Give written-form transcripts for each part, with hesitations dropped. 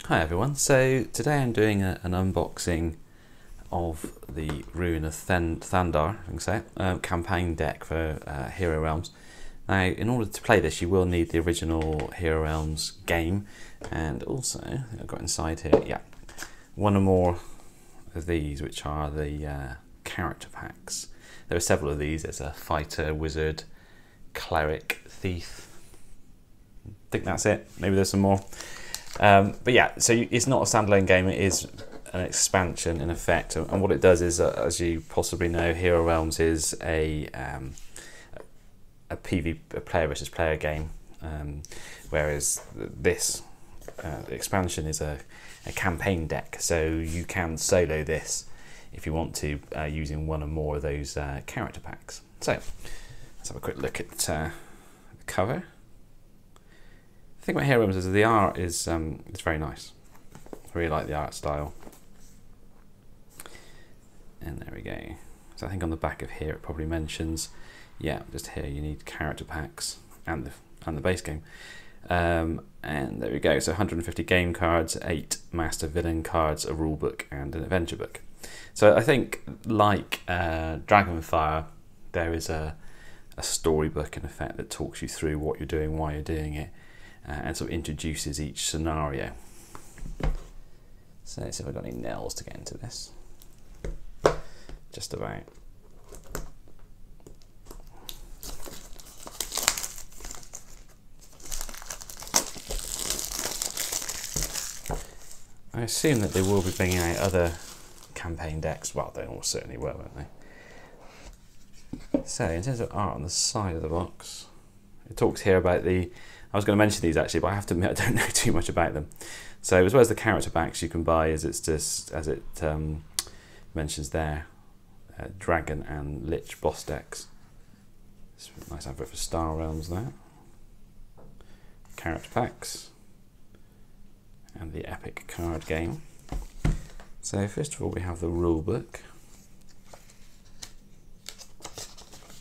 Hi everyone, so today I'm doing an unboxing of the Ruin of Thandar, I can say it, campaign deck for Hero Realms. Now, in order to play this, you will need the original Hero Realms game, and also, I think I've got inside here, yeah, one or more of these, which are the character packs. There are several of these. There's a fighter, wizard, cleric, thief. I think that's it. Maybe there's some more. But yeah, so it's not a standalone game, it is an expansion in effect, and what it does is, as you possibly know, Hero Realms is a player versus player game, whereas this expansion is a campaign deck, so you can solo this if you want to, using one or more of those character packs. So let's have a quick look at the cover. The thing about Hero Realms is the art is it's very nice. I really like the art style. And there we go. So I think on the back of here it probably mentions, yeah, just here you need character packs and the base game. And there we go. So 150 game cards, 8 master villain cards, a rule book, and an adventure book. So I think, like Dragonfire, there is a storybook in effect that talks you through what you're doing, why you're doing it. And sort of introduces each scenario. So let's see if I've got any nails to get into this. Just about. I assume that they will be bringing out other campaign decks. Well, they almost certainly will, won't they? So in terms of art on the side of the box, it talks here about the, I was going to mention these actually, but I have to admit I don't know too much about them. So as well as the character packs you can buy, as it's just as it mentions there, Dragon and Lich boss decks. It's a nice advert for Star Realms there. Character packs and the epic card game. So first of all we have the rule book.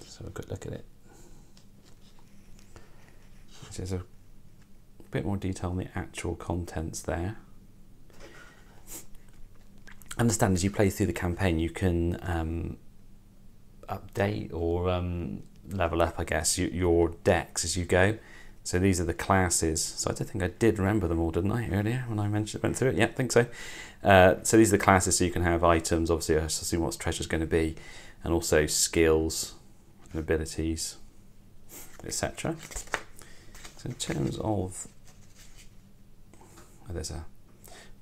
Let's have a good look at it. There's a bit more detail on the actual contents there. Understand as you play through the campaign you can update or level up, I guess, your decks as you go. So these are the classes. So I don't think I did remember them all, didn't I, earlier when I went through it? Yeah, I think so. So these are the classes, so you can have items, obviously I assume what treasure's going to be, and also skills and abilities, etc. In terms of, there's a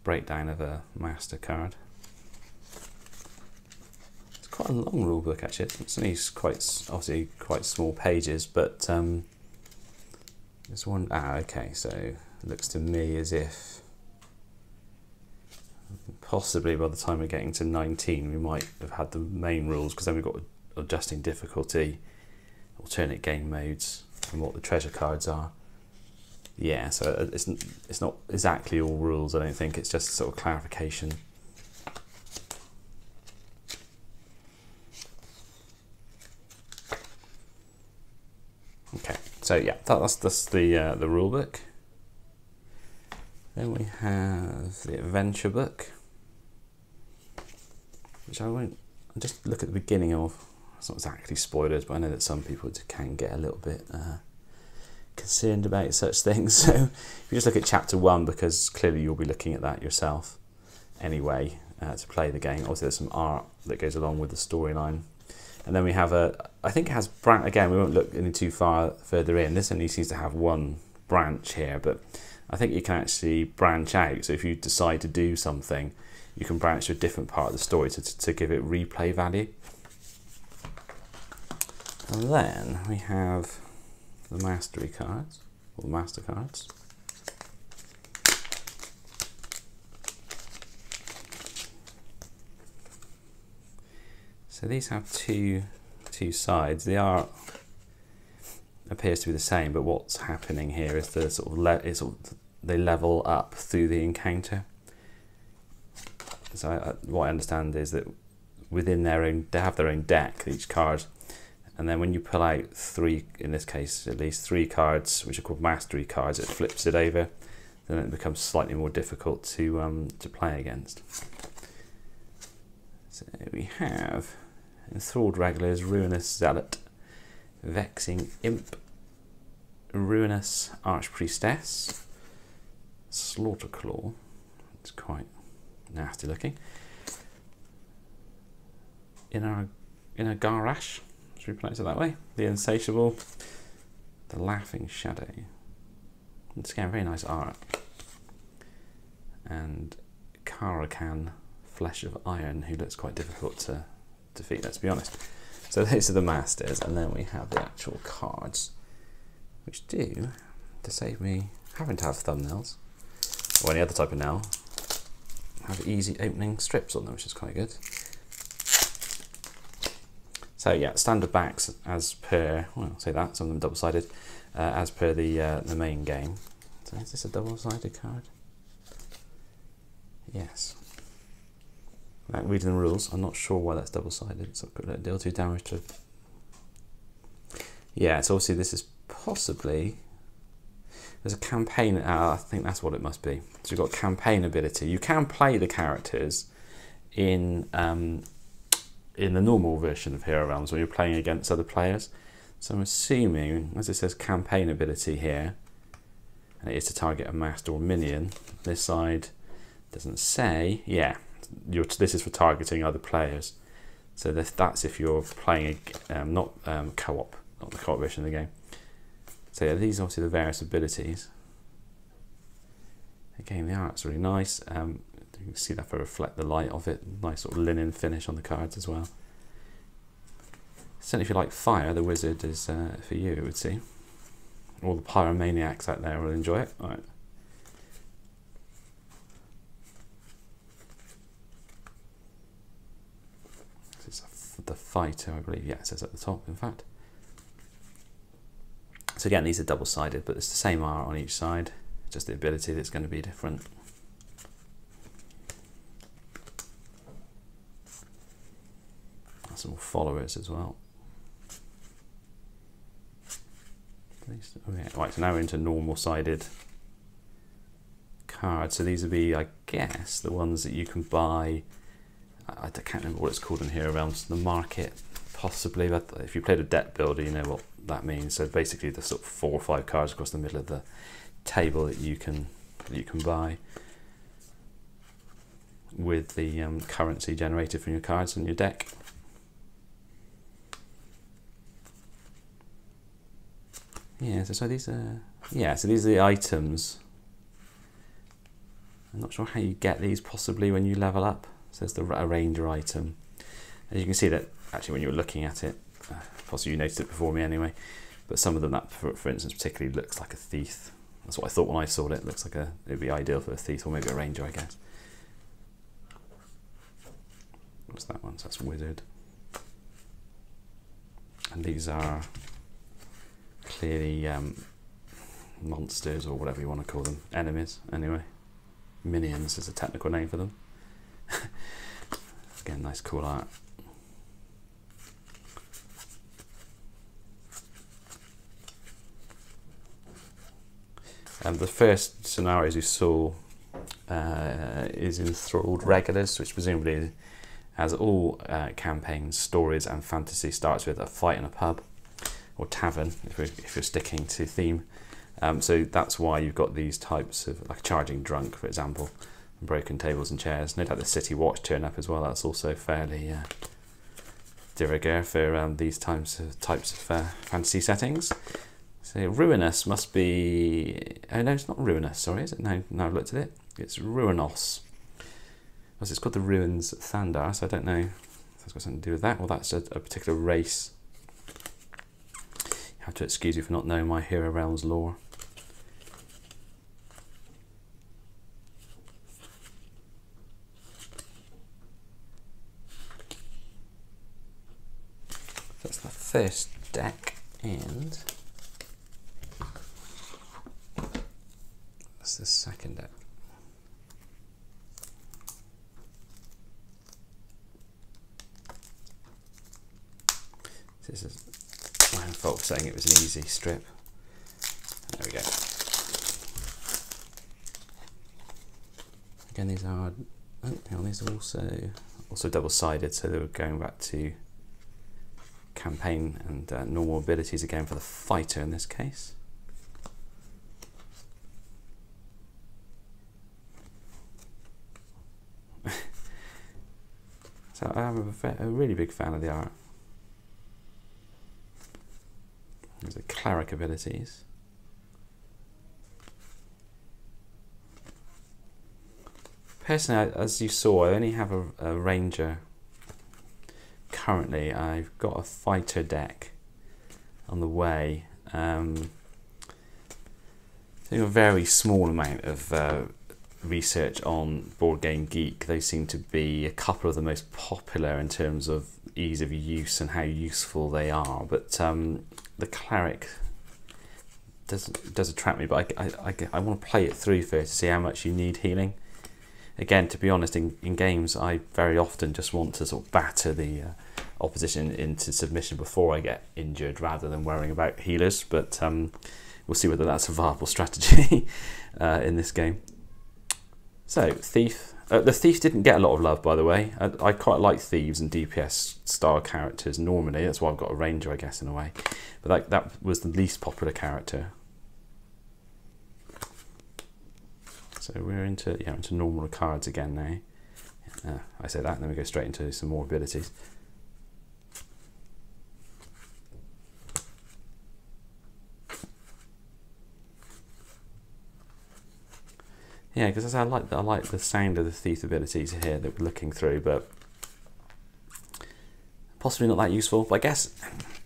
breakdown of a master card. It's quite a long rule book actually. It's only obviously quite small pages, but there's one. Okay, so it looks to me as if possibly by the time we're getting to 19 we might have had the main rules, because then we've got adjusting difficulty, alternate game modes, and what the treasure cards are. Yeah, so it's not exactly all rules, I don't think, it's just sort of clarification. Okay, so yeah, that's the rule book. Then we have the adventure book, which I'll just look at the beginning of. It's not exactly spoilers, but I know that some people can get a little bit concerned about such things. So if you just look at chapter 1, because clearly you'll be looking at that yourself anyway to play the game. Obviously there's some art that goes along with the storyline, and then we have I think it has again, we won't look any too further in, this only seems to have one branch here, but I think you can actually branch out. So if you decide to do something, you can branch to a different part of the story to give it replay value. And then we have the mastery cards, or the master cards. So these have two sides. The art appears to be the same, but what's happening here is the they level up through the encounter. So what I understand is that within they have their own deck, each card, and then when you pull out 3, in this case at least 3 cards, which are called mastery cards, it flips it over. then it becomes slightly more difficult to play against. So we have Enthralled Regulars, Ruinous Zealot, Vexing Imp, Ruinous Archpriestess, Slaughterclaw, it's quite nasty looking, Inner Garash, should we pronounce it that way? The Insatiable, the Laughing Shadow. It's again very nice art. And Karakan, Flesh of Iron, who looks quite difficult to defeat, let's be honest. So those are the masters, and then we have the actual cards, which do, to save me having to have thumbnails, or any other type of nail, have easy opening strips on them, which is quite good. So yeah, standard backs as per, well, I'll say that, some of them double-sided, as per the main game. So is this a double-sided card? Yes. Without reading the rules, I'm not sure why that's double-sided. So I've got deal 2 damage to... Yeah, so obviously this is possibly... There's a campaign, I think that's what it must be. So you've got campaign ability. You can play the characters in the normal version of Hero Realms when you're playing against other players. So I'm assuming, as it says campaign ability here, and it is to target a master or minion, this side doesn't say, yeah, this is for targeting other players. So that's if you're playing, not co-op, not the co-op version of the game. So yeah, these are obviously the various abilities. Again, the art's really nice. You can see that if I reflect the light of it, nice sort of linen finish on the cards as well. Certainly if you like fire, the wizard is for you, it would seem. All the pyromaniacs out there will enjoy it. All right. This is the fighter, I believe. Yeah, it says at the top, in fact. So again, these are double-sided, but it's the same art on each side, just the ability that's going to be different. Some more followers as well. Oh yeah. Right, so now we're into normal-sided cards. So these would be, I guess, the ones that you can buy. I can't remember what it's called in Hero Realms. The market, possibly. But if you played a deck builder, you know what that means. So basically, the sort of 4 or 5 cards across the middle of the table that you can buy with the currency generated from your cards in your deck. Yeah, so these are, yeah, so these are the items. I'm not sure how you get these, possibly when you level up. So there's a ranger item. As you can see that, actually when you were looking at it, possibly you noticed it before me anyway, but some of them, that for instance particularly looks like a thief. That's what I thought when I saw it. It looks like it'd be ideal for a thief, or maybe a ranger, I guess. What's that one? So that's wizard. And these are clearly monsters, or whatever you want to call them, enemies anyway. Minions is a technical name for them. Again, nice cool art. The first scenarios you saw is Enthralled Regulars, which presumably, as all campaigns, stories and fantasy, starts with a fight in a pub or tavern, if you're sticking to theme. So that's why you've got these types of, like Charging Drunk, for example, and broken tables and chairs. No doubt the City Watch turn up as well. That's also fairly de rigueur for these types of fantasy settings. So Ruinous must be, oh no, it's not Ruinous, sorry, is it? No, I've looked at it. It's Ruinos. It's called the Ruins Thandar, so I don't know if that's got something to do with that, or that's a particular race. You have to excuse me for not knowing my Hero Realms lore. That's the first deck, and that's the second deck. This is my own fault for saying it was an easy strip. There we go. Again, these are, oh, hang on, these are also double-sided, so they were going back to campaign and normal abilities again for the fighter in this case. So I'm a really big fan of the art. These are cleric abilities. Personally, as you saw, I only have a ranger currently. I've got a fighter deck on the way. Doing a very small amount of research on Board Game Geek. They seem to be a couple of the most popular in terms of ease of use and how useful they are. But the cleric does attract me. But I want to play it through first to see how much you need healing. Again, to be honest, in games, I very often just want to sort of batter the opposition into submission before I get injured, rather than worrying about healers. But we'll see whether that's a viable strategy in this game. So, Thief. The Thief didn't get a lot of love, by the way. I quite like Thieves and DPS style characters normally. That's why I've got a Ranger, I guess, in a way. But that was the least popular character. So we're into normal cards again now. I say that, and then we go straight into some more abilities. Yeah, because I like the sound of the Thief abilities here that we're looking through, but possibly not that useful. But I guess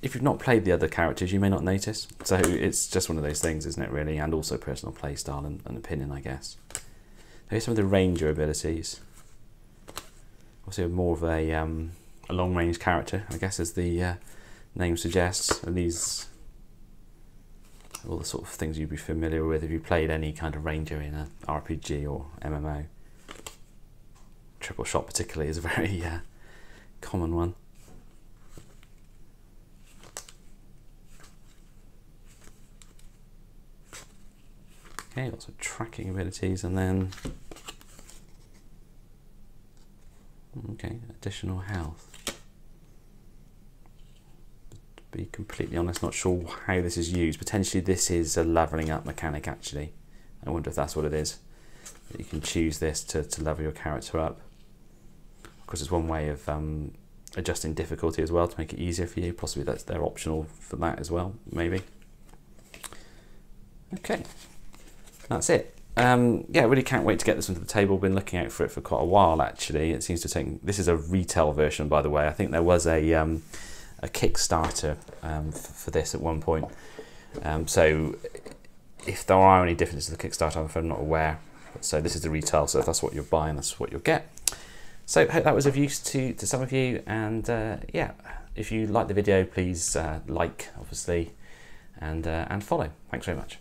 if you've not played the other characters, you may not notice. So it's just one of those things, isn't it, really? And also personal play style and opinion, I guess. Here's some of the Ranger abilities. Obviously, more of a long-range character, I guess, as the name suggests. And these are all the sort of things you'd be familiar with if you played any kind of Ranger in an RPG or MMO. Triple shot, particularly, is a very common one. Okay, lots of tracking abilities, and then additional health. To be completely honest, not sure how this is used. Potentially this is a leveling up mechanic, actually. I wonder if that's what it is. You can choose this to level your character up. Of course, it's one way of adjusting difficulty as well to make it easier for you. Possibly they're optional for that as well, maybe. Okay. That's it. Yeah, really can't wait to get this onto the table. Been looking out for it for quite a while, actually. It seems to take. This is a retail version, by the way. I think there was a Kickstarter for this at one point. So if there are any differences to the Kickstarter, I'm not aware. So this is the retail. So if that's what you're buying, that's what you'll get. So hope that was of use to some of you. And yeah, if you like the video, please like, obviously, and follow. Thanks very much.